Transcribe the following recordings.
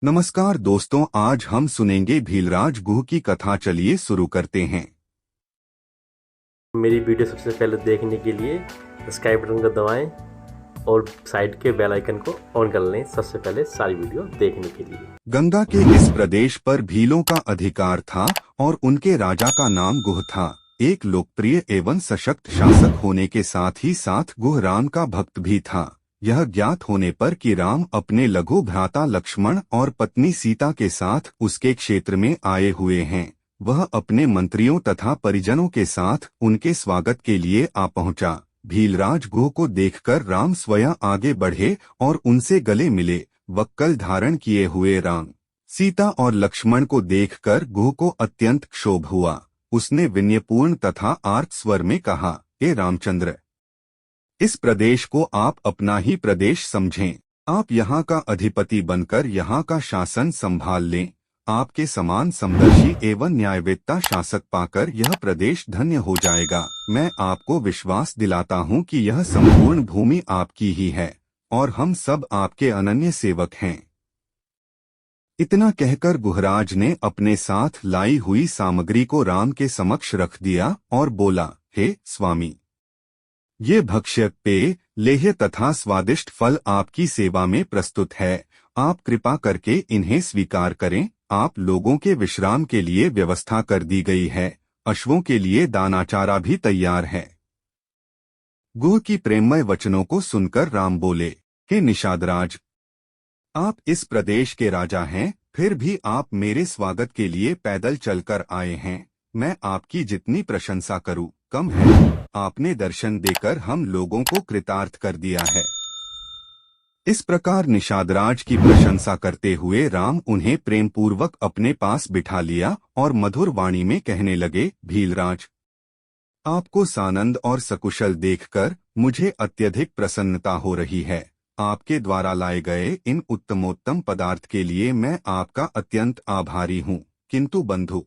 नमस्कार दोस्तों, आज हम सुनेंगे भीलराज गुह की कथा। चलिए शुरू करते हैं। मेरी वीडियो सबसे पहले देखने के लिए सब्सक्राइब बटन को दबाएं और साइड के बेल आइकन को ऑन कर लें सबसे पहले सारी वीडियो देखने के लिए। गंगा के इस प्रदेश पर भीलों का अधिकार था और उनके राजा का नाम गुह था। एक लोकप्रिय एवं सशक्त शासक होने के साथ ही साथ गुह राम का भक्त भी था। यह ज्ञात होने पर कि राम अपने लघु भ्राता लक्ष्मण और पत्नी सीता के साथ उसके क्षेत्र में आए हुए हैं, वह अपने मंत्रियों तथा परिजनों के साथ उनके स्वागत के लिए आ पहुंचा। भीलराज गुह को देखकर राम स्वयं आगे बढ़े और उनसे गले मिले। वक्कल धारण किए हुए राम सीता और लक्ष्मण को देखकर गुह को अत्यंत क्षोभ हुआ। उसने विनयपूर्ण तथा आर्त स्वर में कहा, हे रामचंद्र, इस प्रदेश को आप अपना ही प्रदेश समझें। आप यहाँ का अधिपति बनकर यहाँ का शासन संभाल लें। आपके समान समदर्शी एवं न्यायवेत्ता शासक पाकर यह प्रदेश धन्य हो जाएगा। मैं आपको विश्वास दिलाता हूँ कि यह संपूर्ण भूमि आपकी ही है और हम सब आपके अनन्य सेवक हैं। इतना कहकर गुहराज ने अपने साथ लाई हुई सामग्री को राम के समक्ष रख दिया और बोला, हे स्वामी, ये भक्ष्य, पेय, लेह्य तथा स्वादिष्ट फल आपकी सेवा में प्रस्तुत है। आप कृपा करके इन्हें स्वीकार करें। आप लोगों के विश्राम के लिए व्यवस्था कर दी गई है। अश्वों के लिए दाना चारा भी तैयार है। गुह की प्रेममय वचनों को सुनकर राम बोले, हे निषादराज, आप इस प्रदेश के राजा हैं, फिर भी आप मेरे स्वागत के लिए पैदल चलकर आए हैं। मैं आपकी जितनी प्रशंसा करूं कम है। आपने दर्शन देकर हम लोगों को कृतार्थ कर दिया है। इस प्रकार निषादराज की प्रशंसा करते हुए राम उन्हें प्रेम पूर्वक अपने पास बिठा लिया और मधुर वाणी में कहने लगे, भीलराज, आपको सानंद और सकुशल देखकर मुझे अत्यधिक प्रसन्नता हो रही है। आपके द्वारा लाए गए इन उत्तमोत्तम पदार्थ के लिए मैं आपका अत्यंत आभारी हूँ, किंतु बंधु,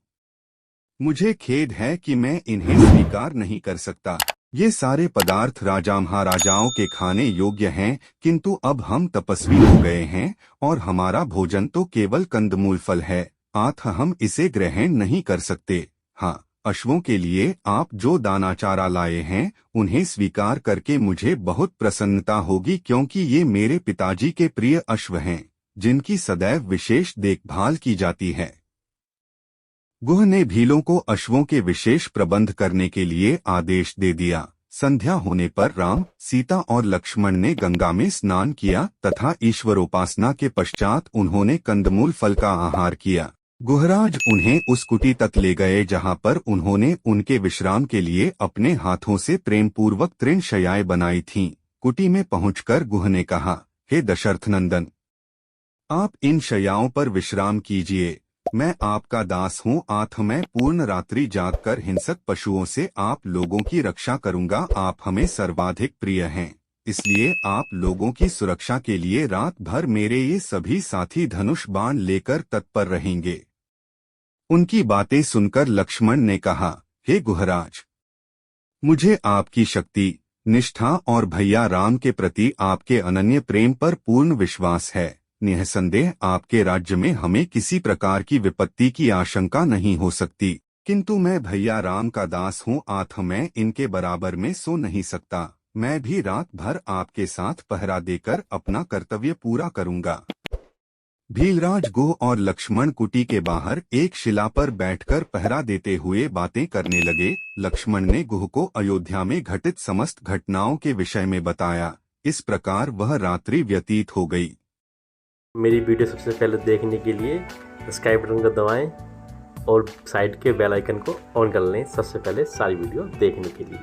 मुझे खेद है कि मैं इन्हें स्वीकार नहीं कर सकता। ये सारे पदार्थ राजा महाराजाओं के खाने योग्य हैं, किंतु अब हम तपस्वी हो गए हैं और हमारा भोजन तो केवल कंदमूल फल है, अतः हम इसे ग्रहण नहीं कर सकते। हाँ, अश्वों के लिए आप जो दाना चारा लाए हैं उन्हें स्वीकार करके मुझे बहुत प्रसन्नता होगी, क्योंकि ये मेरे पिताजी के प्रिय अश्व हैं, जिनकी सदैव विशेष देखभाल की जाती है। गुह ने भीलों को अश्वों के विशेष प्रबंध करने के लिए आदेश दे दिया। संध्या होने पर राम, सीता और लक्ष्मण ने गंगा में स्नान किया तथा ईश्वरोपासना के पश्चात उन्होंने कंदमूल फल का आहार किया। गुहराज उन्हें उस कुटी तक ले गए जहां पर उन्होंने उनके विश्राम के लिए अपने हाथों से प्रेम पूर्वक तृण शय्याएं बनाई थीं। कुटी में पहुंचकर गुह ने कहा, हे दशरथ नंदन, आप इन शय्याओं पर विश्राम कीजिए। मैं आपका दास हूँ, अतः मैं पूर्ण रात्रि जागकर हिंसक पशुओं से आप लोगों की रक्षा करूंगा। आप हमें सर्वाधिक प्रिय हैं, इसलिए आप लोगों की सुरक्षा के लिए रात भर मेरे ये सभी साथी धनुष बाण लेकर तत्पर रहेंगे। उनकी बातें सुनकर लक्ष्मण ने कहा, हे गुहराज, मुझे आपकी शक्ति, निष्ठा और भैया राम के प्रति आपके अनन्य प्रेम पर पूर्ण विश्वास है। निःसंदेह आपके राज्य में हमें किसी प्रकार की विपत्ति की आशंका नहीं हो सकती, किंतु मैं भैया राम का दास हूँ, अतः मैं इनके बराबर में सो नहीं सकता। मैं भी रात भर आपके साथ पहरा देकर अपना कर्तव्य पूरा करूंगा। भीलराज गुह और लक्ष्मण कुटी के बाहर एक शिला पर बैठकर पहरा देते हुए बातें करने लगे। लक्ष्मण ने गुह को अयोध्या में घटित समस्त घटनाओं के विषय में बताया। इस प्रकार वह रात्रि व्यतीत हो गई। मेरी वीडियो सबसे पहले देखने के लिए सब्सक्राइब बटन को दबाएं और साइड के बेल आइकन को ऑन कर लें सबसे पहले सारी वीडियो देखने के लिए।